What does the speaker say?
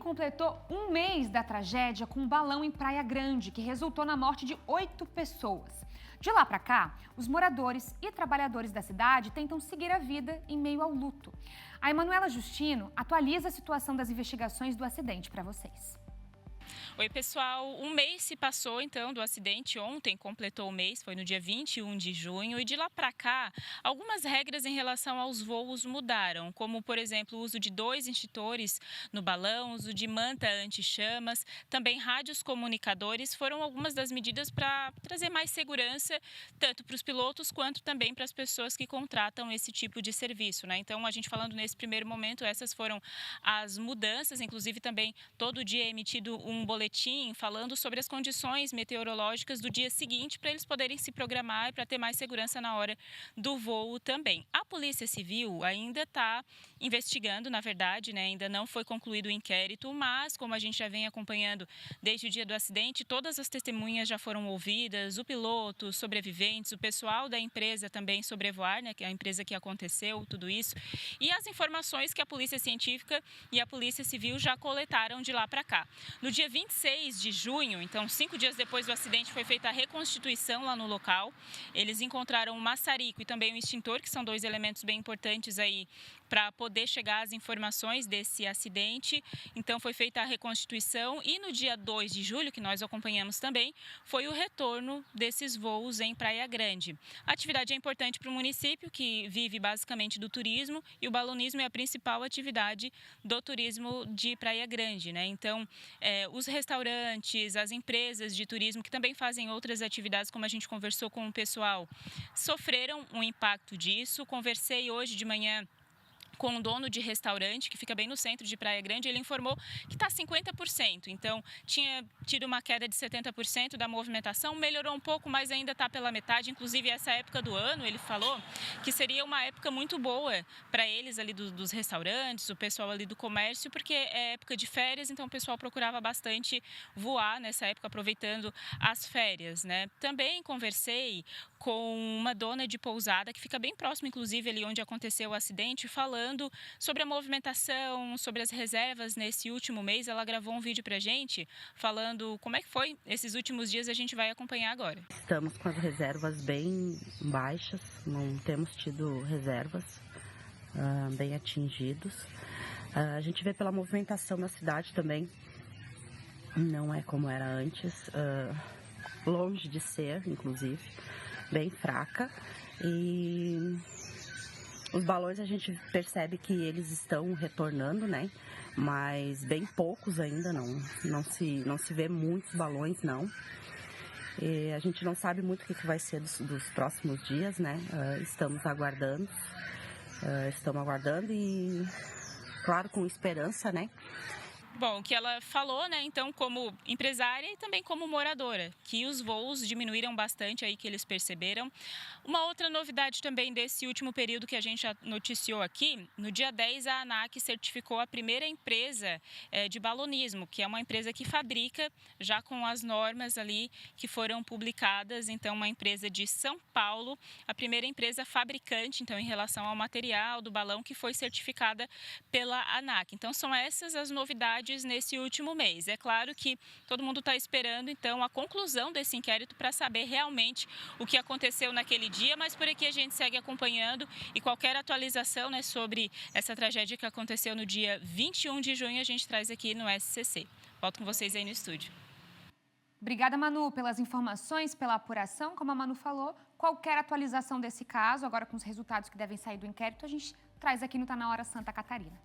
completou um mês da tragédia com um balão em Praia Grande, que resultou na morte de 8 pessoas. De lá para cá, os moradores e trabalhadores da cidade tentam seguir a vida em meio ao luto. A Emanuela Justino atualiza a situação das investigações do acidente para vocês. Oi, pessoal. Um mês se passou, então, do acidente. Ontem completou o mês, foi no dia 21 de junho. E de lá para cá, algumas regras em relação aos voos mudaram, como, por exemplo, o uso de 2 extintores no balão, uso de manta anti-chamas, também rádios comunicadores foram algumas das medidas para trazer mais segurança, tanto para os pilotos quanto também para as pessoas que contratam esse tipo de serviço, né? Então, a gente falando nesse primeiro momento, essas foram as mudanças, inclusive também todo dia é emitido um boletim falando sobre as condições meteorológicas do dia seguinte para eles poderem se programar e para ter mais segurança na hora do voo também. A Polícia Civil ainda está investigando, na verdade, né? Ainda não foi concluído o inquérito, mas como a gente já vem acompanhando desde o dia do acidente, todas as testemunhas já foram ouvidas, o piloto, os sobreviventes, o pessoal da empresa também Sobrevoar, né? Que é a empresa que aconteceu, tudo isso, e as informações que a Polícia Científica e a Polícia Civil já coletaram de lá para cá. No dia 26 de junho, então 5 dias depois do acidente, foi feita a reconstituição lá no local. Eles encontraram um maçarico e também um extintor, que são 2 elementos bem importantes aí para poder chegar às informações desse acidente. Então foi feita a reconstituição e no dia 2 de julho, que nós acompanhamos também, foi o retorno desses voos em Praia Grande. A atividade é importante para o município, que vive basicamente do turismo, e o balonismo é a principal atividade do turismo de Praia Grande, né? Então, os restaurantes, as empresas de turismo que também fazem outras atividades, como a gente conversou com o pessoal, sofreram um impacto disso. Conversei hoje de manhã com um dono de restaurante, que fica bem no centro de Praia Grande, ele informou que está 50%. Então, tinha tido uma queda de 70% da movimentação, melhorou um pouco, mas ainda está pela metade. Inclusive, essa época do ano, ele falou que seria uma época muito boa para eles ali dos restaurantes, o pessoal ali do comércio, porque é época de férias, então o pessoal procurava bastante voar nessa época, aproveitando as férias, né? Também conversei com uma dona de pousada, que fica bem próximo, inclusive, ali onde aconteceu o acidente, falando sobre a movimentação, sobre as reservas nesse último mês. Ela gravou um vídeo pra gente falando como é que foi esses últimos dias, a gente vai acompanhar agora. Estamos com as reservas bem baixas, não temos tido reservas bem atingidos. A gente vê pela movimentação na cidade também, não é como era antes, longe de ser, inclusive, bem fraca. E os balões a gente percebe que eles estão retornando, né? Mas bem poucos ainda, não se vê muitos balões, não. E a gente não sabe muito o que vai ser dos próximos dias, né? Estamos aguardando e, claro, com esperança, né? Bom, o que ela falou, né, então, como empresária e também como moradora, que os voos diminuíram bastante aí, que eles perceberam. Uma outra novidade também desse último período que a gente já noticiou aqui, no dia 10 a ANAC certificou a primeira empresa de balonismo, que é uma empresa que fabrica já com as normas ali que foram publicadas. Então, uma empresa de São Paulo, a primeira empresa fabricante, então, em relação ao material do balão, que foi certificada pela ANAC. Então, são essas as novidades nesse último mês. É claro que todo mundo está esperando, então, a conclusão desse inquérito para saber realmente o que aconteceu naquele dia, mas por aqui a gente segue acompanhando e qualquer atualização, né, sobre essa tragédia que aconteceu no dia 21 de junho, a gente traz aqui no SCC. Volto com vocês aí no estúdio. Obrigada, Manu, pelas informações, pela apuração. Como a Manu falou, qualquer atualização desse caso, agora com os resultados que devem sair do inquérito, a gente traz aqui no Tá Na Hora Santa Catarina.